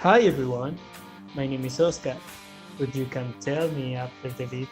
Hi everyone, my name is Oscar, but you can tell me after the video.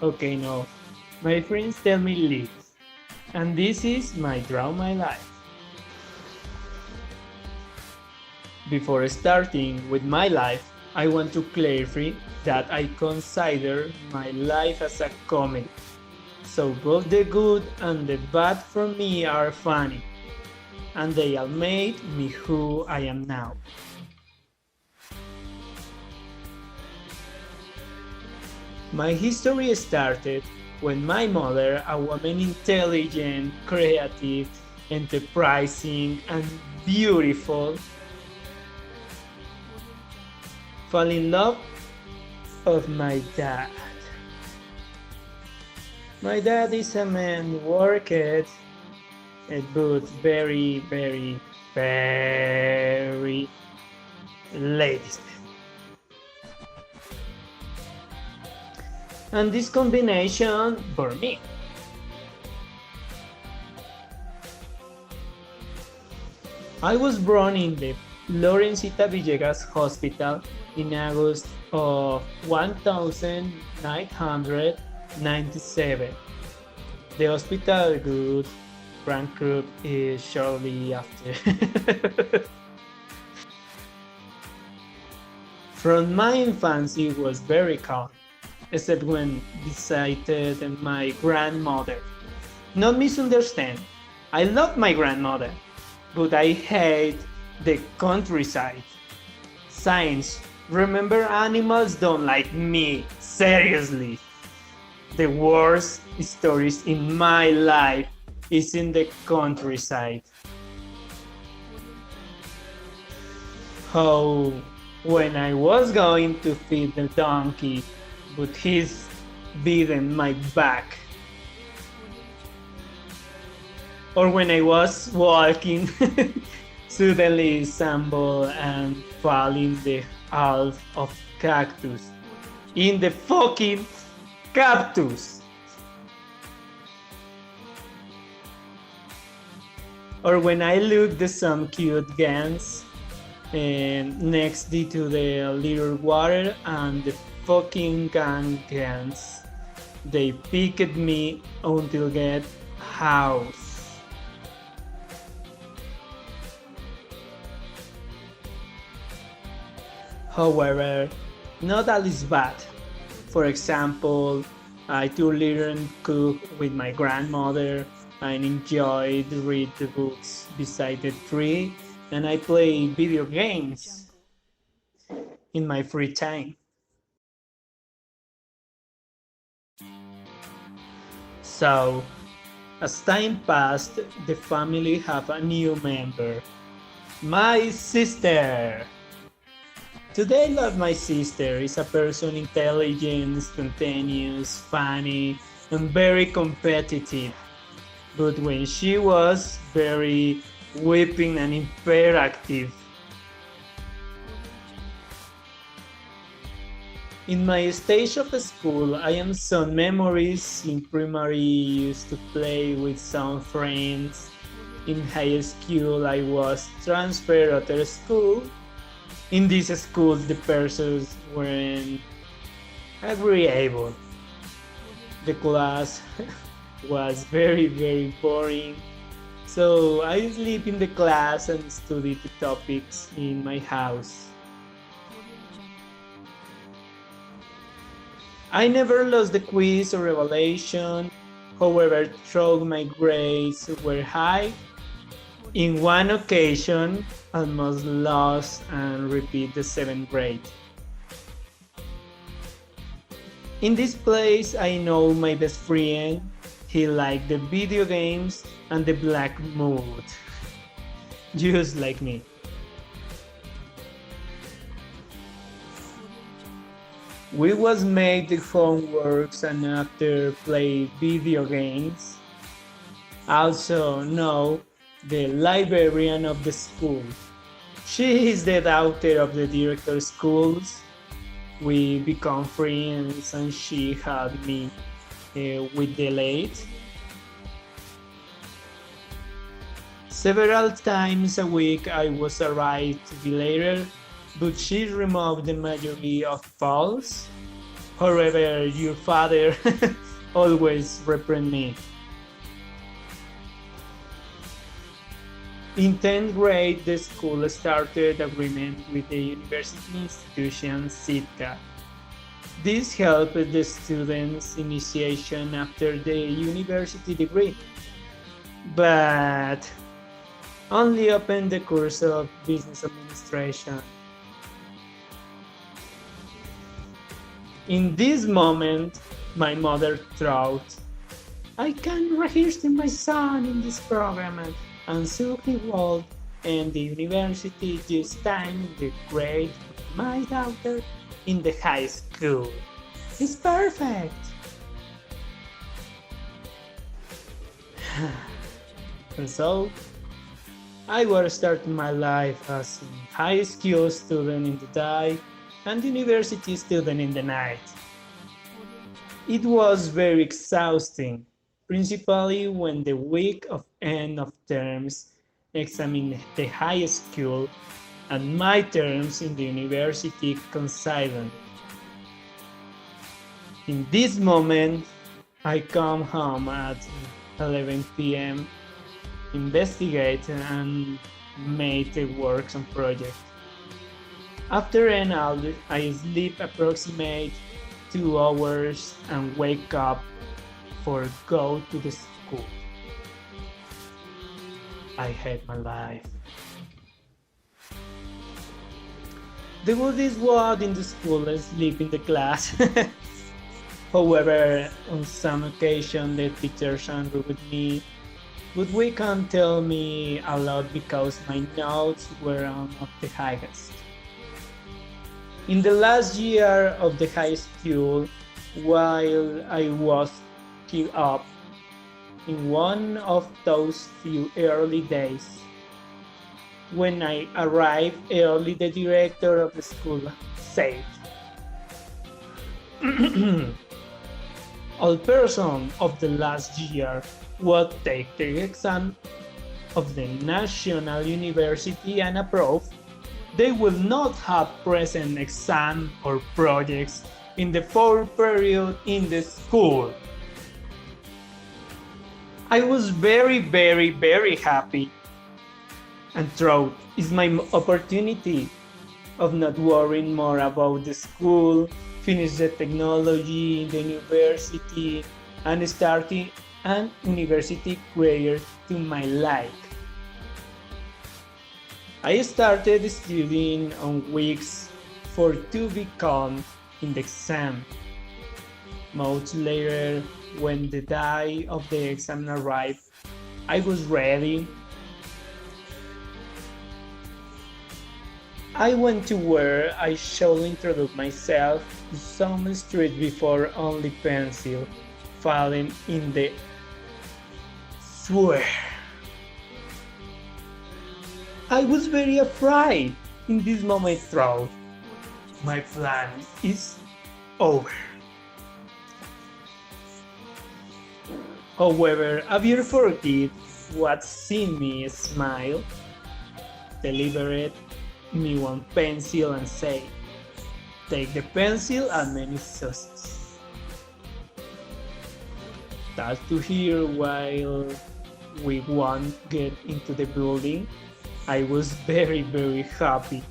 Okay, no. My friends tell me Liz, and this is my Draw My Life. Before starting with my life, I want to clarify that I consider my life as a comedy. So both the good and the bad for me are funny, and they all made me who I am now. My history started when my mother, a woman intelligent, creative, enterprising, and beautiful, fell in love of my dad. My dad is a man worked, but very ladies man. And this combination for me. I was born in the Lorencita Villegas Hospital in August of 1997. The hospital got bankrupt shortly after. From my infancy was very calm, except when visited my grandmother. Not misunderstand, I love my grandmother, but I hate the countryside. Science, remember animals don't like me, seriously. The worst stories in my life is in the countryside. How when I was going to feed the donkey, but he's beaten my back. Or when I was walking, suddenly stumble and fall in the half of cactus. In the fucking cactus! Or when I looked at some cute gans next to the little water and the fucking gans, they picked me until get house. However, not all is bad. For example, I do learn cook with my grandmother. I enjoyed read the books beside the tree, and I play video games in my free time. So, as time passed, the family have a new member, my sister. Today, I love my sister. Is a person intelligent, spontaneous, funny, and very competitive. But when she was very whipping and hyperactive. In my stage of school, I am some memories. In primary, used to play with some friends. In high school, I was transferred to school. In this school, the persons weren't agreeable. The class was very boring. So I sleep in the class and study the topics in my house. I never lost the quiz or evaluation. However, though my grades were high, in one occasion, almost lost and repeat the 7th grade. In this place, I know my best friend. He liked the video games and the black mood, just like me. We was made the homeworks and after play video games. Also know the librarian of the school. She is the daughter of the director of schools. We become friends and she helped me with the late. Several times a week I was arrived to be later, but she removed the majority of faults. However, your father always reprimand me. In 10th grade, the school started agreement with the university institution Sitka. This helped the students' initiation after the university degree, but only opened the course of business administration. In this moment, my mother thought, I can register my son in this program, and so he enrolled in the university this time the grade of my daughter in the high school. It's perfect! And so, I was starting my life as a high school student in the day and university student in the night. It was very exhausting, principally when the week of end of terms exam in the high school and my terms in the university coincided. In this moment, I come home at 11 p.m., investigate and make the works and project. After an hour, I sleep approximately 2 hours and wake up for go to the school. I hate my life. The Buddhist was in the school and sleep in the class. However, on some occasion the teachers angry with me, but we can't tell me a lot because my notes were of the highest. In the last year of the high school, while I was queued up, in one of those few early days, when I arrived early, the director of the school said, all persons of the last year will take the exam of the National University and approve. They will not have present exam or projects in the fall period in the school. I was very happy and thought it's my opportunity of not worrying more about the school, finish the technology in the university, and starting an university career to my life. I started studying on weeks for to become in the exam. Months later, when the day of the exam arrived, I was ready. I went to where I should introduce myself to some street before only pencil falling in the swear. I was very afraid. In this moment thought, my plan is over. However, Javier forget what seen me smile, delivered me one pencil and say, take the pencil and many sauces. That's to hear while we won't get into the building. I was very happy.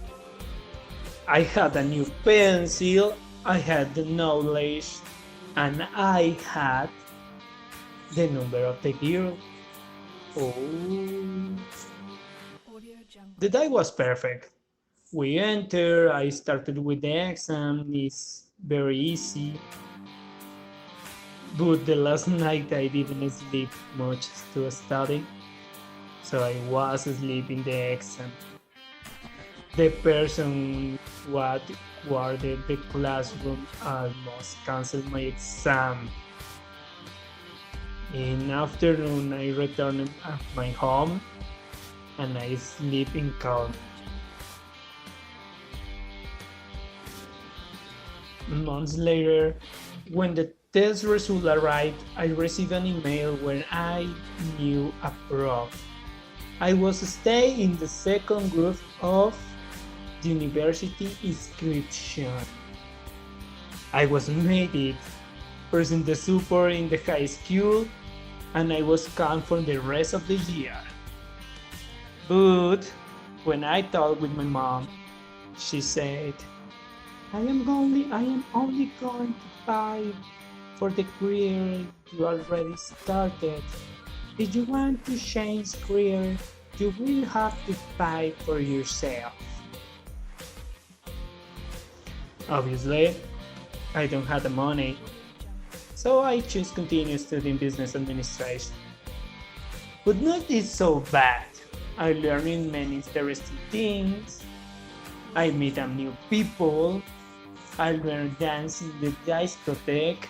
I had a new pencil, I had the knowledge, and I had the number of the girl. Oh. The day was perfect. We entered, I started with the exam, it's very easy. But the last night I didn't sleep much to study, so I was asleep in the exam. The person what guarded the classroom almost canceled my exam. In afternoon I returned at my home and I sleep in calm. Months later, when the test result arrived, I received an email where I knew approved. I was staying in the second group of the university inscription. I was made it, present the support in the high school, and I was calm for the rest of the year. But when I talked with my mom, she said, I am only going to pay for the career you already started. If you want to change career, you will have to pay for yourself. Obviously, I don't have the money, so I choose continue studying business administration. But not this so bad. I learned many interesting things. I meet a new people. I learn dance in the discotheque.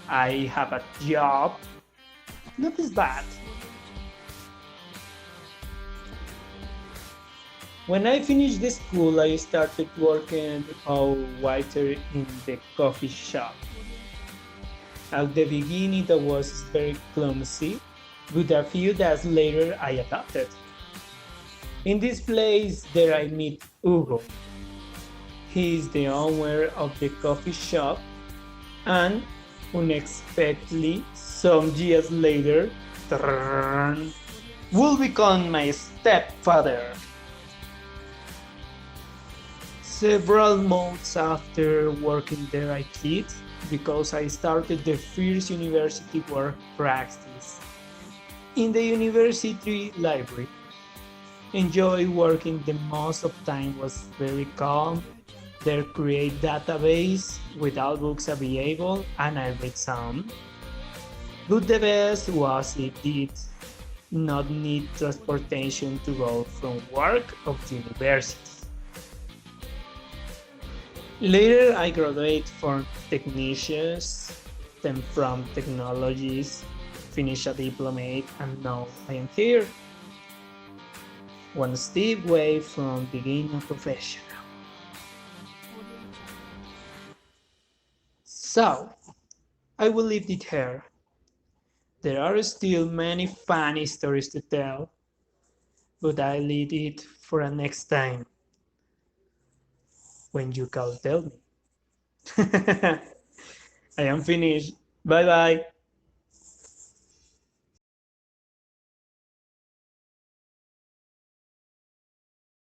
I have a job. Not as bad. When I finished the school, I started working as waiter in the coffee shop. At the beginning, I was very clumsy, but a few days later, I adapted. In this place, there I meet Hugo. He is the owner of the coffee shop, and unexpectedly, some years later, will become my stepfather. Several months after working there, I quit because I started the first university work practice in the university library. Enjoy working the most of time was very calm. Their create database without books available, and I read some. But the best was it did not need transportation to go from work of the university. Later, I graduated from technicians, then from technologies, finished a diplomate, and now I am here, one step away from being a professional. So, I will leave it here. There are still many funny stories to tell, but I leave it for a next time when you can tell me. I am finished. Bye bye.